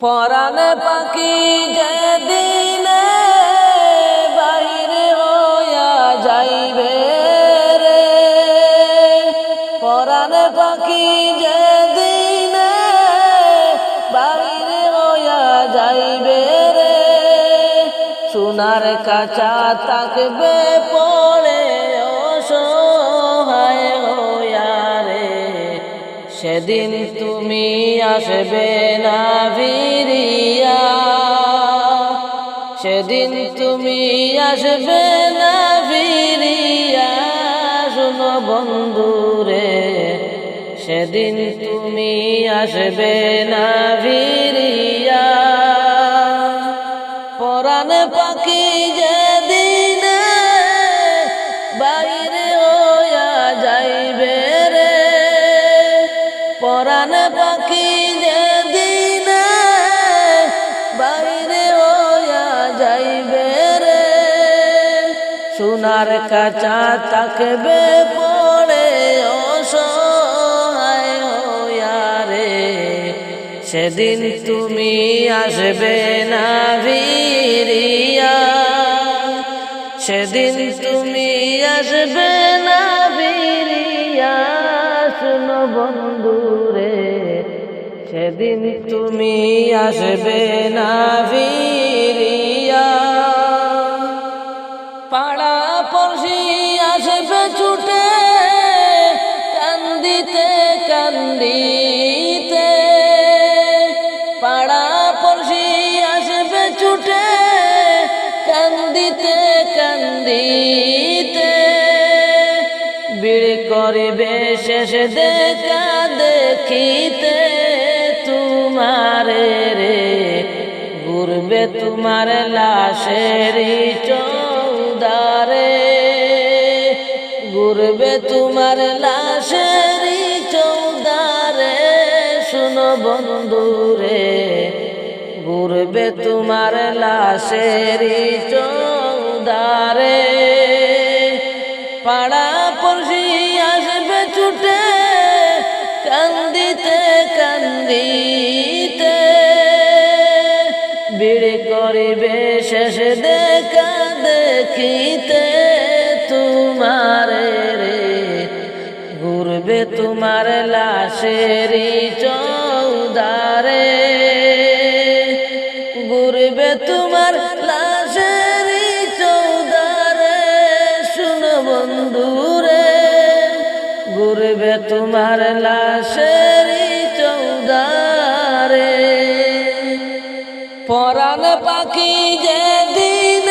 পরাণ পাখি যেদিনে বাইরে হইয়া যাইবে রে, পরাণ পাখি যেদিনে বাইরে হইয়া যাইবে রে, সোনার কাঁচা থাকবে পড়ে অসহায় হইয়া রে, সেদিন তুমি আসবে না ফিরিয়া, সেদিন তুমি আসবে না ফিরিয়া, শোনো বন্ধুরে সেদিন তুমি আসবে না ফিরিয়া। পরাণ পাখি যেদিন বাইরে হইয়া যাইবে রে, পরাণ পাখি যেদিন বাইরে হইয়া যাইবে রে, সোনার কাঁচা থাকবে পড়ে অসহায় হইয়া রে, সেদিন তুমি আসবে না ফিরিয়া, সেদিন তুমি আসবে না ফিরিয়া, শোনো বন্ধুরে সেদিন তুমি আসবে না ফিরিয়া। পাড়া পড়শি আসবে ছুটে কান্দিতে কান্দিতে, পাড়া পড়শি আসবে ছুটে কান্দিতে কান্দিতে, বিড়ি করিবে শেষ দেখা দেখিতে তোমারে রে, ঘুরবে তোমার লাশের চৌদারে, ঘুরবে তোমার লাশের চৌদারে, শুনো বন্ধুরে ঘুরবে তোমার লাশের চৌদারে, পাড়া পড়শি আসবে ছুটে কান্দিতে কান্দিতে, বিড়ি করিবে শেষ দেখা দেখিতে তোমারে রে, ঘুরবে তোমার লাশের চৌদারে, ঘুরবে তোমার লাশের চৌদারে, শুনো বন্ধুরে ঘুরবে তোমার লাশের চৌদারে। পরাণ পাখি যেদিন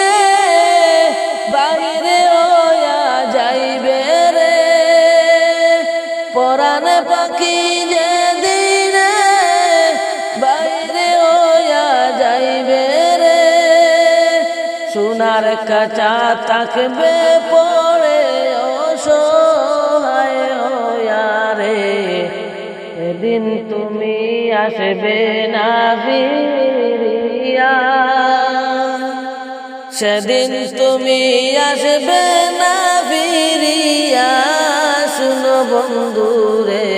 বাইরে হইয়া যাইবে রে, পরাণ পাখি যেদিন বাইরে হইয়া যাইবে রে, সোনার কাঁচা থাকবে পড়ে অসহায় হইয়া রে, সেদিন তুমি আসবে না ফিরিয়া, সেদিন তুমি আসবে না ফিরিয়া, শুনো বন্ধুরে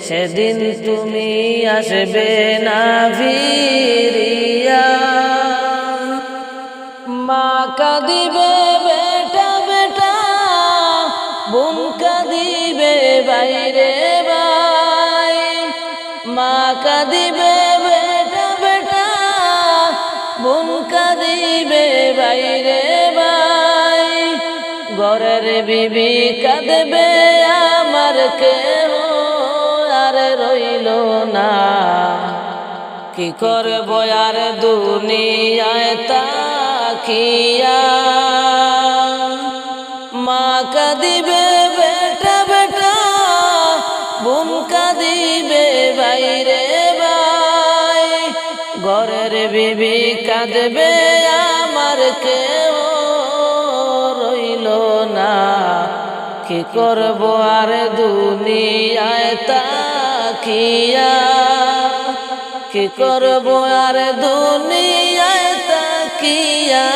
সেদিন তুমি আসবে না ফিরিয়া। মা কাঁদিবে বেটা বেটা, বোন কাঁদিবে বাইরে ভাই, মা কাঁদিবে বেটা বেটা, বোন কাঁদিবে বাইরে ভাই, ঘরের বিবি কাঁদবে আমার কেহ আর রইল না, কি করব আর দুনিয়ায় তাকিয়া, মা কাঁদিবে বেটা বেটা, বোন কাঁদিবে বাইরে ভাই, ঘরের বিবি কাঁদবে আমার কেউ রইল না, কি করব আর দুনিয়ায় তাকিয়া, কি করব আর দুনিয়ায় তাকিয়া,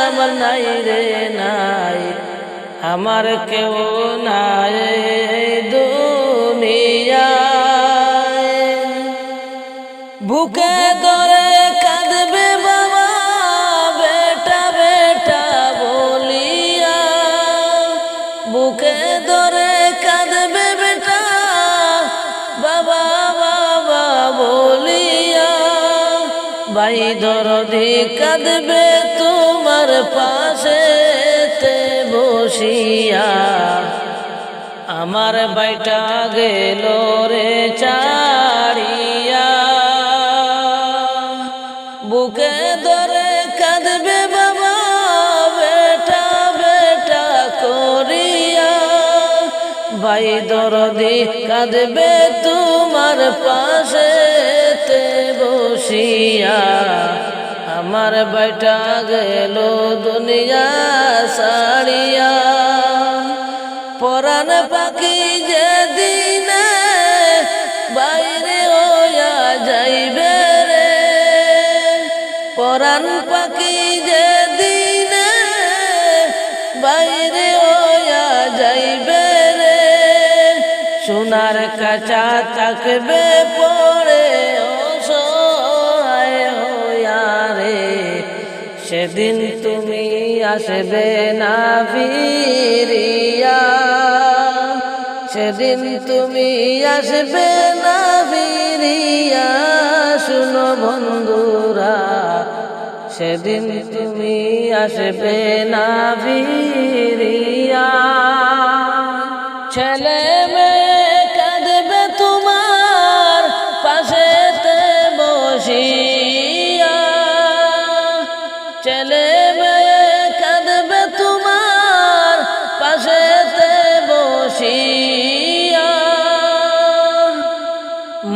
আমার নাই রে নাই, আমার কেউ নাই দুনিয়ায়। বুক বুকে ধরে কাঁদবে বাবা বেটা বেটা বলিয়া, বুকে ধরে কাঁদবে বেটা বাবা বাবা বলিয়া। ভাই দরদি কাঁদবে তোমার পাশেতে বসিয়া, আমার বাইটা গেল রে ছাড়িয়া। বুকে ধরে কাঁদবে বাবা বেটা বেটা করিয়া, ভাই দরদি কাঁদবে তোমার পাশেতে বসিয়া, আমার বাইটা গেল দুনিয়া ছাড়িয়া। পরাণ পাখি যেদিন বাইরে হইয়া যাইবে রে, পরাণ পাখি যেদিন বাইরে হইয়া যাইবে রে, সোনার কাঁচা থাকবে পড়ে অসহায় হইয়া রে, সেদিন তুমি আসবে না ফিরিয়া, সেদিন তুমি আসবে না ফিরিয়া। শুনো বন্ধুরা, সেদিন তুমি আসবে না ফিরিয়া। ছেলে মেয়ে কাঁদবে তোমার পাশেতে বসিয়া, ছেলে মেয়ে কাঁদবে তোমার পাশেতে বসিয়া।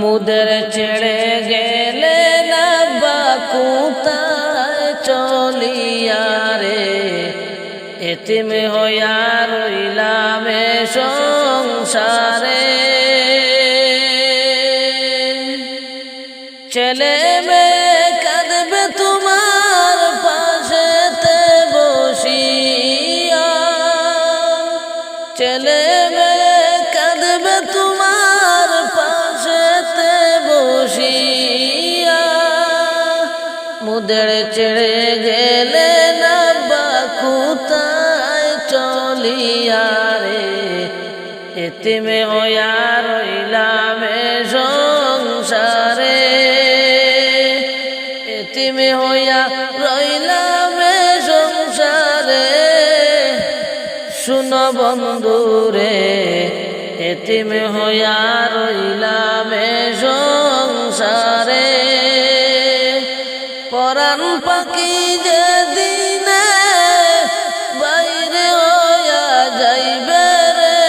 মুদের ছেড়ে গেলে না বা কোথায় চলিয়া রে, এতিম হইয়া রইলাম এ সংসারে। ছেলে মেয়ে কাঁদবে তোমার পাশেতে বসিয়া, ছেলে মেয়ে কাঁদবে তোমার পাশেতে বসিয়া। মুদের ছেড়ে গেলে না বা কোথায় চলিয়া রে, এতিম হইয়া রইলাম এ সংসারে, এতিম হইয়া রইলাম এ সংসারে। শুনো বন্ধুরে, এতিম হইয়া রইলাম এ সংসারে। পরাণ পাখি যেদিন বাইরে হইয়া যাইবে রে,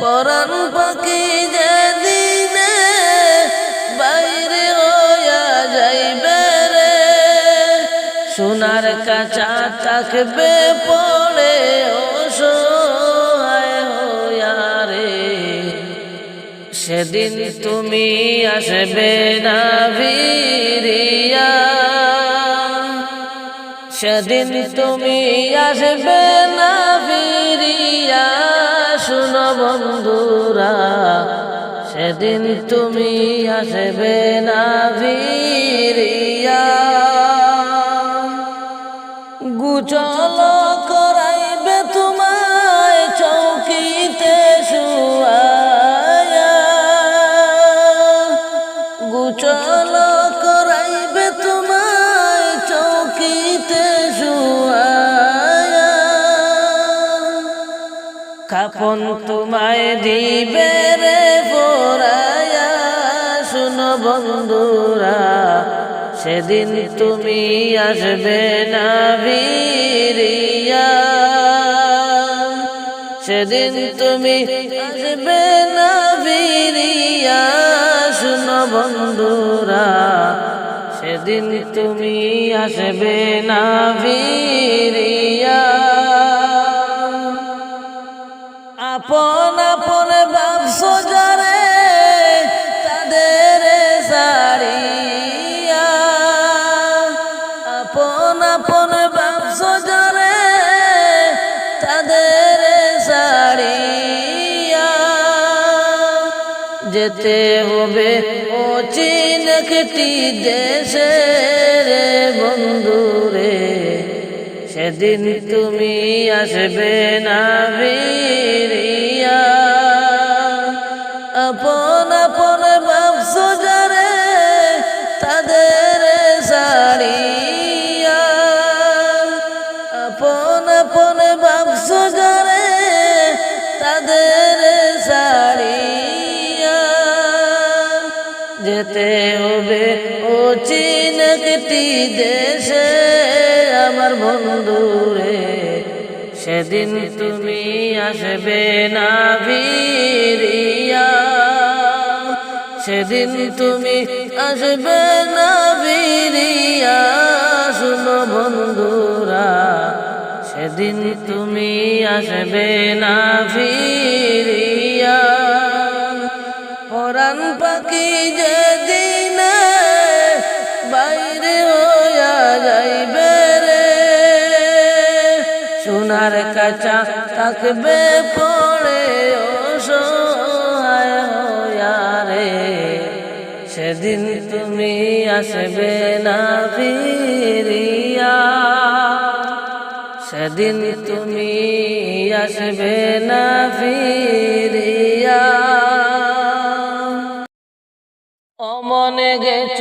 পরাণ পাখি যেদিন বাইরে হইয়া যাইবে রে, সোনার কাঁচা থাকবে পড়ে অসহায় হইয়া রে, সেদিন তুমি আসবে না ফিরিয়া, সেদিন তুমি আসবে না ফিরিয়া। শুনো বন্ধুরা, সেদিন তুমি আসবে না ফিরিয়া। গুচল করাইবে তোমায় চৌকিতে শুয়ায়া, গুচল করাইবে তোমায় চৌকিতে শুয়ায়া। কাপন তোমায় দিবে রে পরায়া। শুনো বন্ধুরা, সেদিন তুমি আসবে না ফিরিয়া, সেদিন তুমি আসবে না ফিরিয়া। শুনো বন্ধুরা, সেদিন তুমি আসবে না ফিরিয়া। আপন আপন ভাবছো যারে তাদের সারিয়া, আপন আপন ভাবছো যারে তাদের সারিয়া। যেতে হবে অচিরে একটি দেশে রে বন্ধুরে, সেদিন তুমি আসবে না ফিরিয়া। আপন আপন ভাবছো যারে তাদের ছাড়িয়া, আপন আপন ভাবছো যারে তাদের ছাড়িয়া। যেতে হবে অচিন একটি দেশে আমার বন্ধুরে, সেদিন তুমি আসবে না ফিরিয়া। সেদিন তুমি আসবে না ফিরিয়া। শুনো বন্ধুরা, সেদিন তুমি আসবে না ফিরিয়া। পরাণ পাখি যেদিন বাইরে হইয়া যাইবে রে, সোনার কাঁচা থাকবে পড়ে অসহায় হইয়া রে। সেদিন তুমি আসবে না ফিরিয়া। সেদিন তুমি আসবে না ফিরিয়া। অমনে গেছ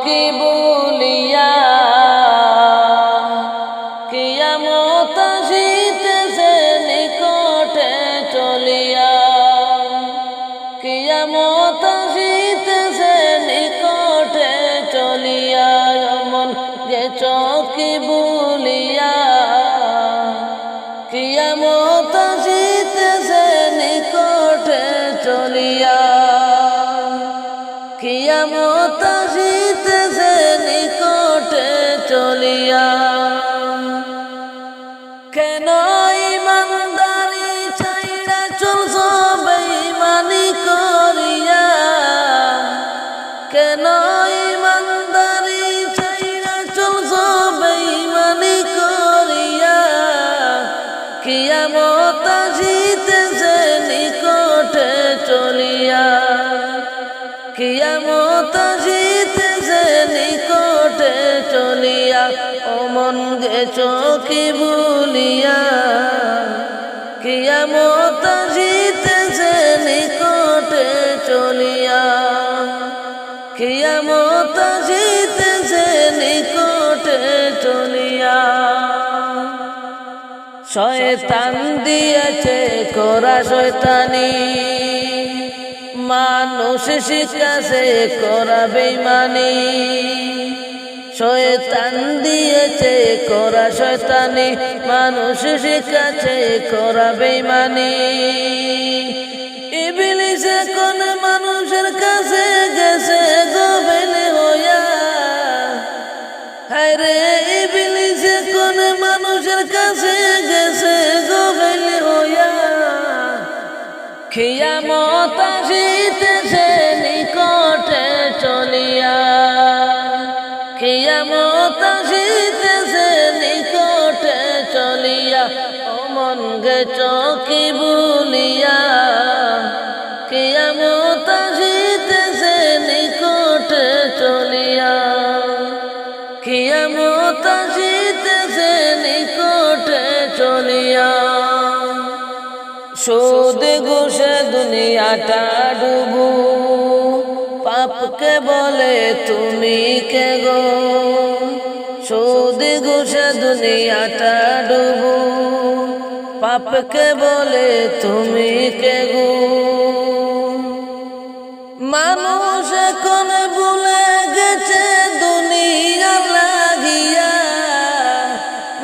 কি বলিয়া, কিয়ামত আসিতেছে নিকটে চলিয়া। কিয়ামত আসিতেছে নিকটে চলিয়া। অমন গেছ কি বলিয়া, কিয়ামত আসিতেছে নিকটে চলিয়া। কিয়ামত আসিতেছে নিকটে চলিয়া। কেন ইমানদারি ছাইড়া চলছো বেঈমানি করিয়া? কেন ইমানদারি ছাইড়া চলছো বেঈমানি করিয়া? কিয়ামত আসিতেছে নিকটে চলিয়া। কিয়ামত আসিতেছে নিকটে চলিয়া। অমন গেছ কি ভুলিয়া, কিয়ামত আসিতেছে নিকটে চলিয়া। কিয়ামত আসিতেছে নিকটে চলিয়া। শয়তান দিয়েছে করা শয়তানি, মানুষ শিখাছে করা বেঈমানি। শয়তান দিয়েছে করা শয়তানি, মানুষ শিখাছে করা বেঈমানি। ইবলিস কোন মানুষের কাছে গেছে গোবেল হইয়া। হায় রে ইবলিস কোন মানুষের কাছে গেছে গোবেল হইয়া। কিয়ামত আসিতেছে নিকটে চলিয়া। কিয়ামত আসিতেছে নিকটে চলিয়া। অমন গেছ কি ভুলিয়া, কিয়ামত আসিতেছে নিকটে চলিয়া। কিয়ামত আসিতেছে নিকটে চলিয়া। সুদ ঘুষে দুনিয়াটা ডুবু, পাপকে বলে তুমি কে গো। সুদ ঘুষে দুনিয়াটা ডুবু, পাপকে বলে তুমি কে গো। মানুষ এখন ভুলে গেছে দুনিয়ার লাগিয়া।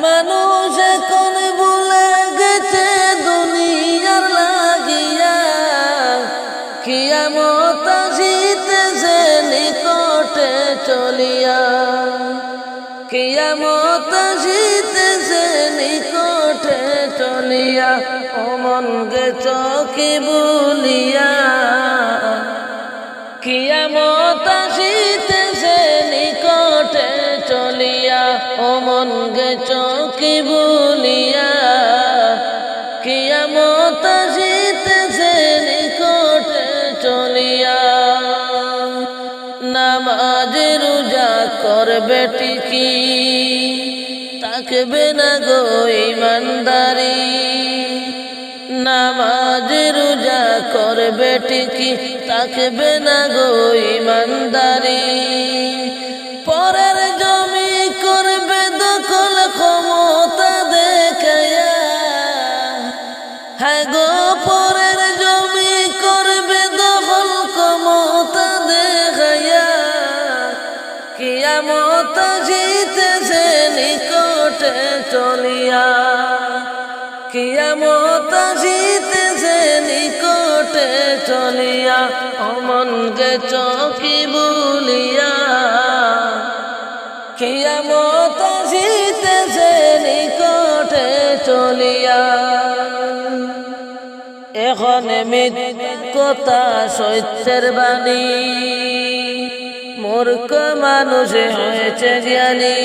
মানুষ এখন ভুলে গেছে দুনিয়ার লাগিয়া। কিয়ামত আসিতেছে নিকটে চলিয়া। কিয়ামত আসিতেছে নিকটে চলিয়া। অমন গেছ কি বলিয়া, কিয়ামত আসিতেছে নিকটে চলিয়া। অমন গেছ কি বলিয়া, কিয়ামত আসিতেছে নিকটে চলিয়া। নাম নামাজ রোজা করবে ঠিকই, থাকবে না গো ইমানদারি। নামাজ রোজা করবে ঠিকই, থাকবে না গো ইমানদারি। পরের জমি করবে দখল ক্ষমতা দেখায়া, হ্যাঁ গো পরের জমি করবে দখল ক্ষমতা দেখায়া। কিয়ামত জিতেছে নিকটে চলিয়া, কিয়ামত জিতেছে নিকটে চলিয়া। অমনকে চকি বলিয়া, কিয়ামত জিতেছে নিকটে চলিয়া। এখন মিথ্যা সত্যের বাণী, মূর্খ মানুষ হয়েছে জ্ঞানী।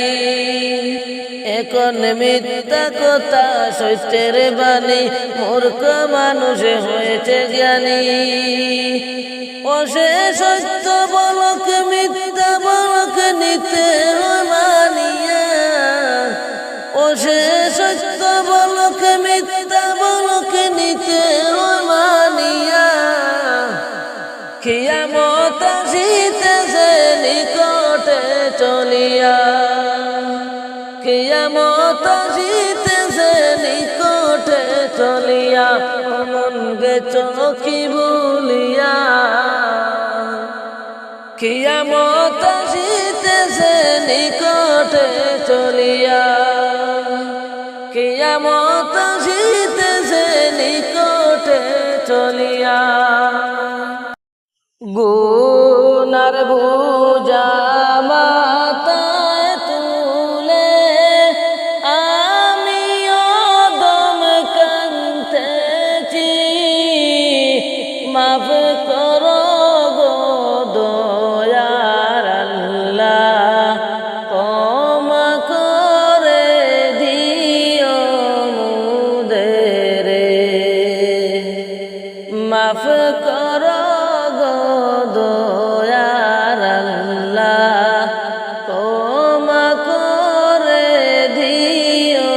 এখন মিথ্যা কথা সত্যের বাণী, মূর্খ মানুষ হয়েছে জ্ঞানী। ও সে সত্য বলক মিথ্যা বলক নিতে মানিয়া, ও সে সত্য বলক মিথ্যা বলক নিতে মানিয়া। কিয়ামত জিতেছে নিকটে চলিয়া, কিয়ামত জিতেছে নিকটে চলিয়া। অমনকে চকি বলিয়া, কিয়ামত জিতেছে নিকটে চলিয়া, কিয়ামত জিতেছে নিকটে চলিয়া। গুনার বোঝা মাথায় তুলে আমি অদম কাঁদতেছি, মাফ করো গো দয়ার আল্লাহ, ক্ষমা করে দিও মুদেরে। মাফ করো গো দয়ার আল্লাহ, ক্ষমা করে দিও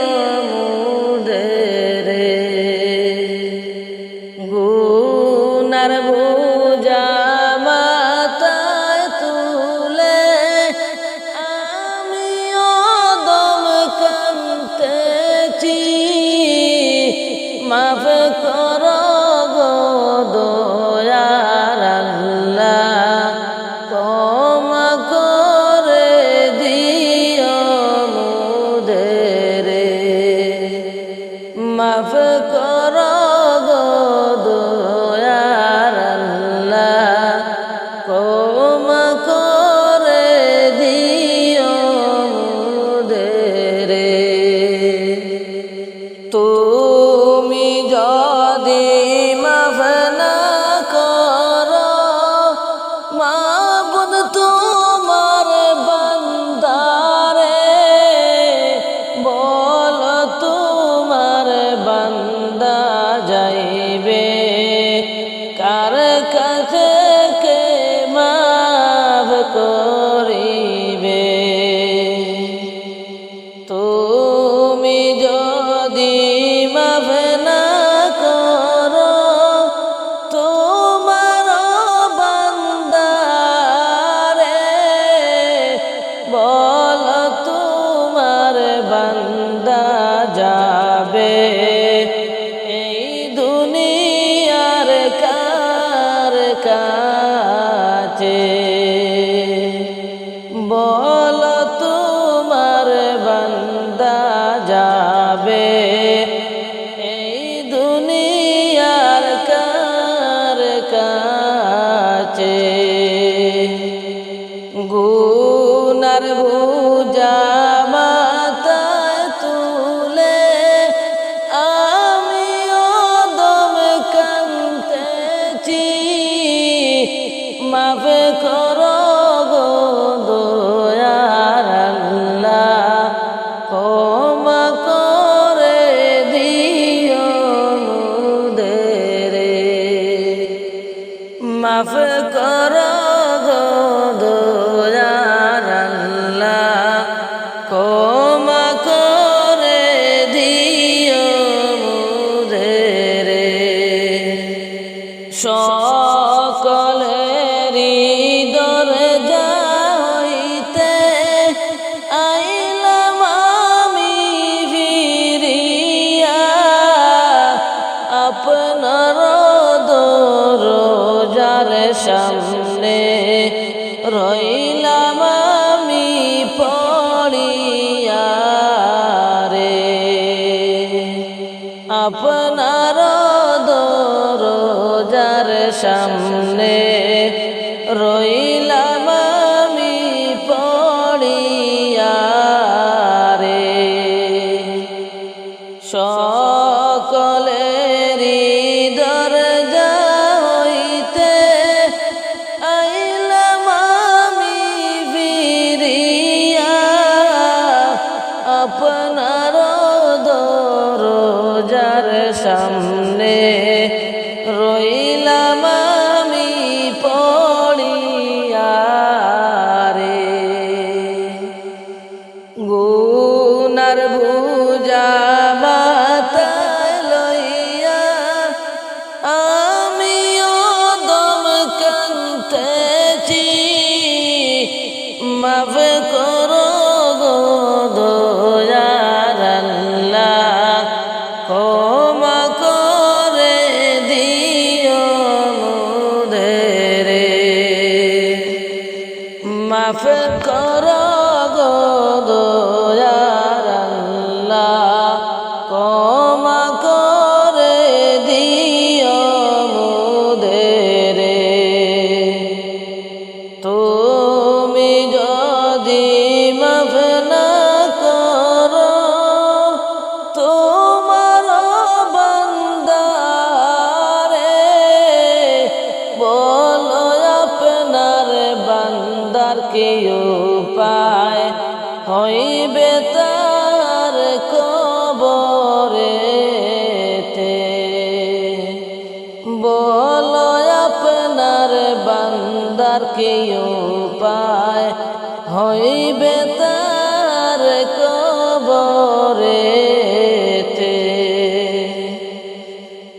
মুদেরে। গুনার বোঝা মাথায় তুলে আমি অদম কাঁদতেছি, মাফ করো গো দয়ার আল্লাহ, ক্ষমা করে দিও মুদেরে। মাফ করো গো দয়ার আল্লাহ, ক্ষমা করে দিও মুদেরে। তুমি যদি মাফ না করো, মাবুদ তোমার বান্দারে বল তোমার বান্দা যাইবে কার কাছে, কে মাফ করিবে। তুমি যদি মাফ না করো, তোমার বান্দারে বল তোমার বান্দা যাবে এই দুনিয়ার কার কাছে। বল তোমার বান্দা যাবে এই দুনিয়ার কার কাছে। গুনার বোঝা মাথায় তুলে আমি অদম কাঁদতেছি, মাফ করো গো দয়ার আল্লাহ, ক্ষমা করে দিও মুদেরে। মাফ করো গো দয়ার সামনে রইলাম আমি পড়িয়া রে, আপনার দরজার সামনে রইলাম আমি পড়িয়া রে। সকলেরই দরজা হইতে আইলাম আমি ফিরিয়া, আপনার দরজার সামনে রইলাম আমি পড়িয়া রে। গুনার বুঝা মাথায় লইয়া আমিও দম কাঁদতেছি, মাফ করো গো দয়ার আল্লাহ, ক্ষমা করে দিও মোদের, মাফ করো গো দয়ার আল্লাহ, ক্ষমা করে দিও মোদের। তুমি যদি মাফ না করো তোমার বান্দারে, বলো আপনার বান্দার কি উপায় হইবে তার কবরেতে, বলো আপনার বান্দার কি উপায় হইবে তার কবরেতে।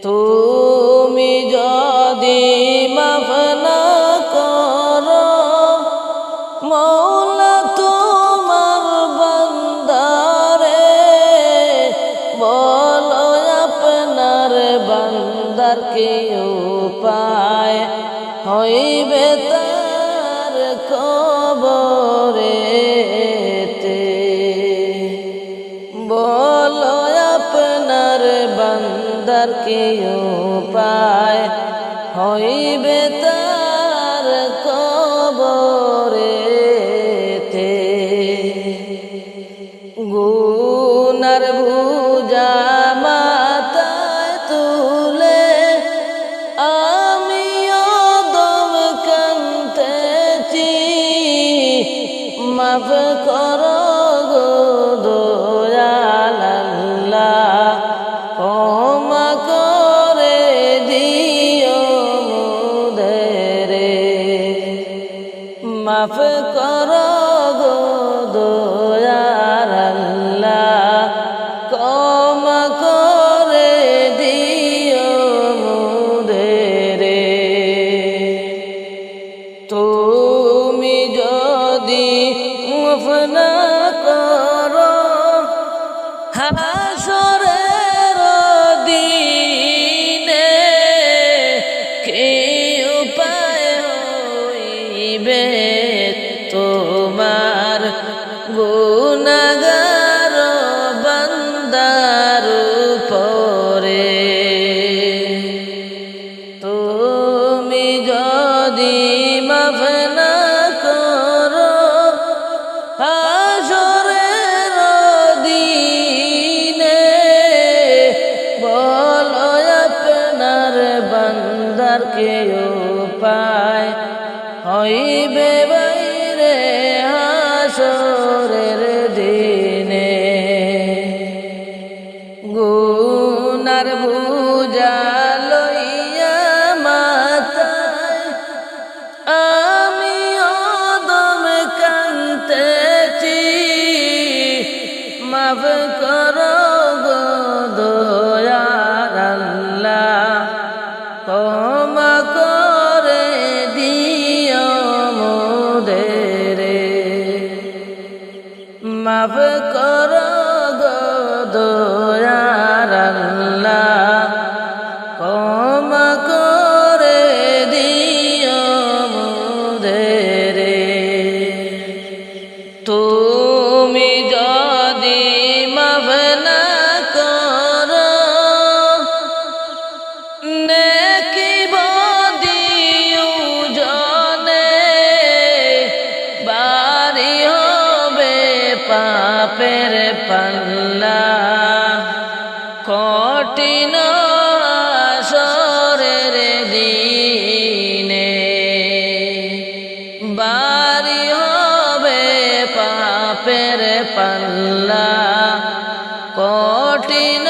তুমি যদি মাফ না করো মৌলা তোমার বান্দারে, বলো আপনার বান্দার কি উপায় হইবে তার কবরেতে, বলো আপনার বান্দার কি উপায় হইবে তার কবরেতে। গুনার বুঝা মাথায় তুলে আমিও দম কাঁদতেছি, মাফ করো গো দয়াল আল্লাহ, ক্ষমা করে দিও মোদের, মাফ করো গো দয়ার আল্লাহ, ক্ষমা করে দিও মোদের। তুমি যদি মাফ না করো হাসরের দিনে, কি উপায় হইবে তোমার গুনাহগার বান্দার উপরে। তুমি যদি মাফ না করো হাসরের দিনে, বলো আপনার বান্দার কি উপায় হইবে বাইরে হাসরের দিনে। গুনার বুঝা লইয়া মাথায় আমিও দম কাঁদতেছি, মাফ করো গো দয়ার আল্লাহ, ক্ষমা করে দিও মোদের, মাফ করো গো দয়ার আল্লাহ, ক্ষমা করে দিও তুমি যদি মাফ না করো নেকি বদিও জনে বাড়ি হবে পাপের পাল্লা কঠিন হাসরের দিনে বাড়ি হবে পাপের পাল্লা কঠিন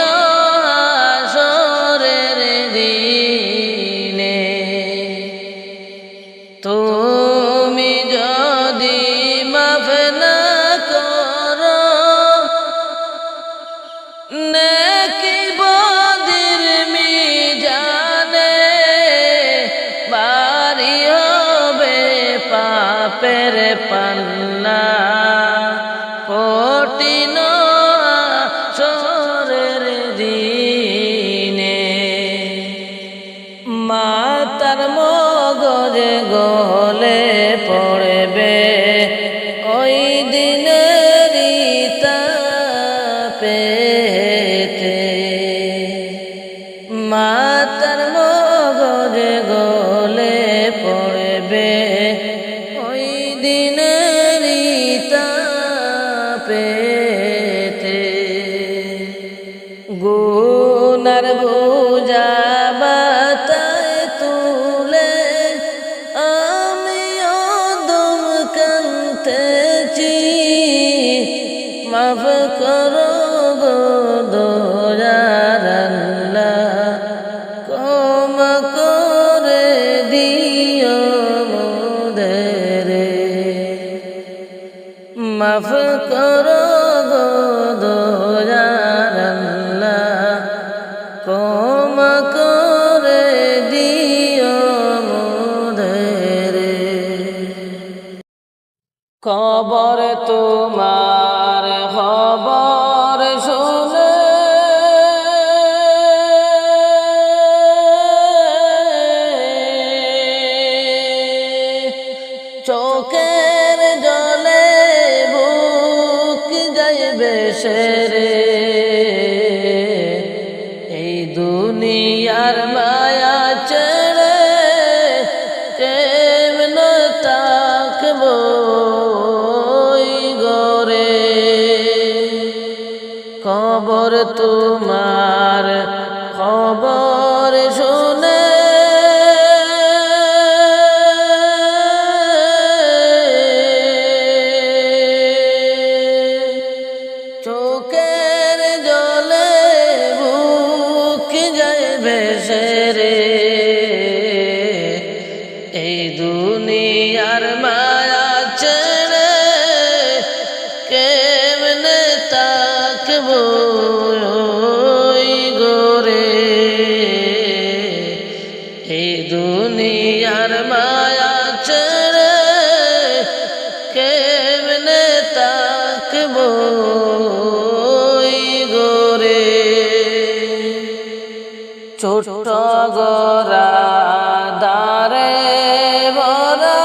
হাসরের দিনে তুমি যদি মাফ না করো নেকি বদির মিজানে বাড়ি হবে পাপের পাল্লা কঠিন হাসরের দিনে মাতার মগজে গলে পড়বে ওই দিনেরই তাপেতে মাতার মগজে গলে পড়বে ওই দিনেরই তাপেতে গুনার বোঝা বাতায় তুলে আমিও দম কাঁদতেছি মাফ করো গো দয়ার আল্লাহ ক্ষমা করে দিও মোদের মাফ করো গো দয়ার আল্লাহ ক্ষমা করে দিও মোদের কবর তোমার খবর শুনে চোখের জলে বুক যাইবে সেরে এই দুনিয়ার মায়া ছেড়ে কেমন তাকবো গরে কবর তোমার খবর শুনে চোখের জলে বুক যাইবে সেরে এই দুনিয়ার মায়া ছেড়ে কেমনে তাকবো গোরে এই দুনিয়ার মায়া ছেড়ে কেমনে তাকবো গোরে ছোট গোরা দারে বরা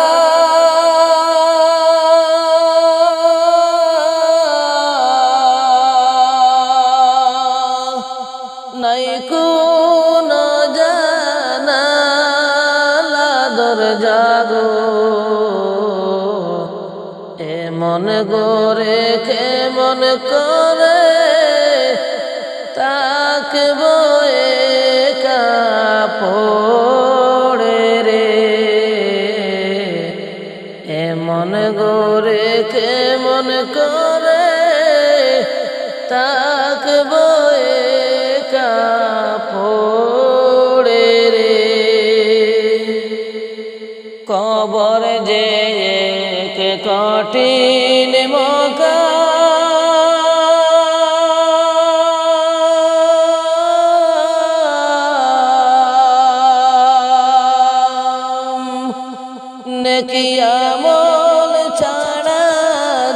নাই কোন জানালা দরজাগো এমন গোরে কেমন করে তাকবো একা পড়ে রে এমন গোরে কেমন করে তাকবো একা পড়ে রে কবর যে এক কঠিন মকা নেকি আমল ছাড়া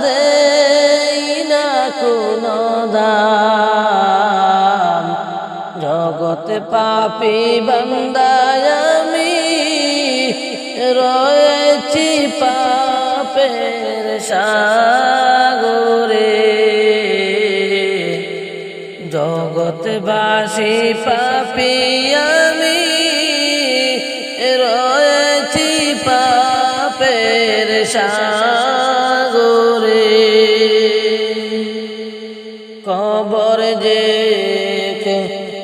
দেই না কোনো দাম জগতে পাপী বান্দায় আমি রয়েছি পাপের সাথে দাসী পাপী আমি রয়েছি পাপের সাগরে। কবর যে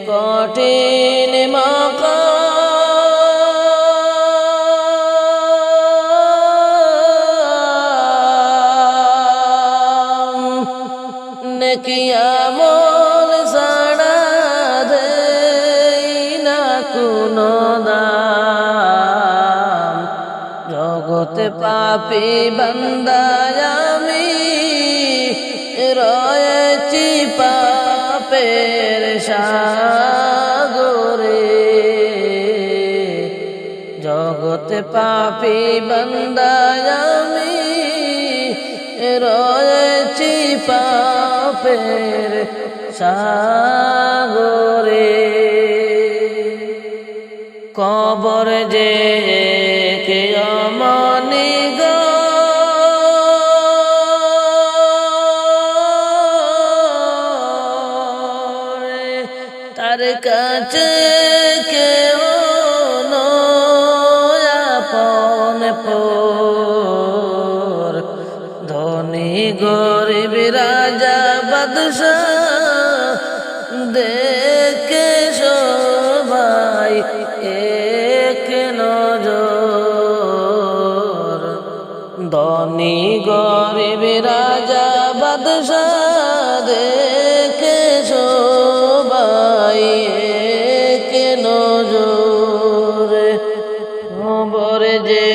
কঠিন মাকাম, নেকি আমল ছাড়া দেই না কোনো দাম। জগতে পাপী বান্দা আমি রয়েছি পাপের সাগরে। জগতে পাপী বান্দা আমি রয়েছি পাপের সাগরে। কবর যে কেয়ামনি গরে, তার কাছে কেউ নয় আপন পর। ধনী গরিব রাজা বাদশাহ দেখে সবাই এক নজর। ধনী গরিব রাজা বাদশাহ দেখে সবাই এক নজর। খবর যে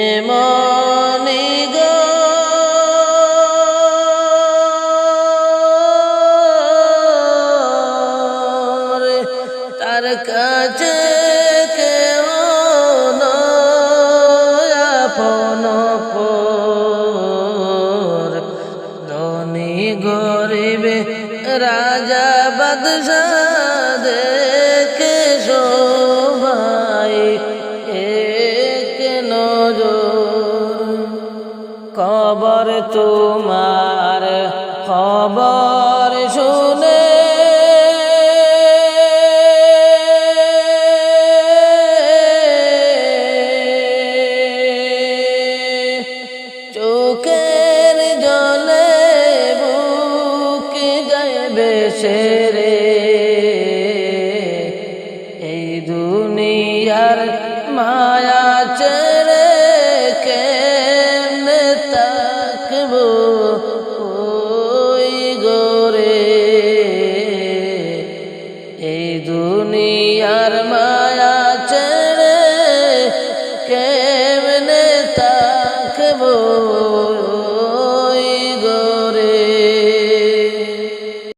এমনি গরে, তার কাছে কেউ নয় আপন পর। ধনী গরিব রাজা বাদশাহ দেখে সবাই এক নজর। কবর তোমার খবর শুনে চোখের জলে বুক যায় বেসেরে। এই দুনিয়ার মায়া ছেড়ে কেমনে থাকবো ওই গোরে। এই দুনিয়ার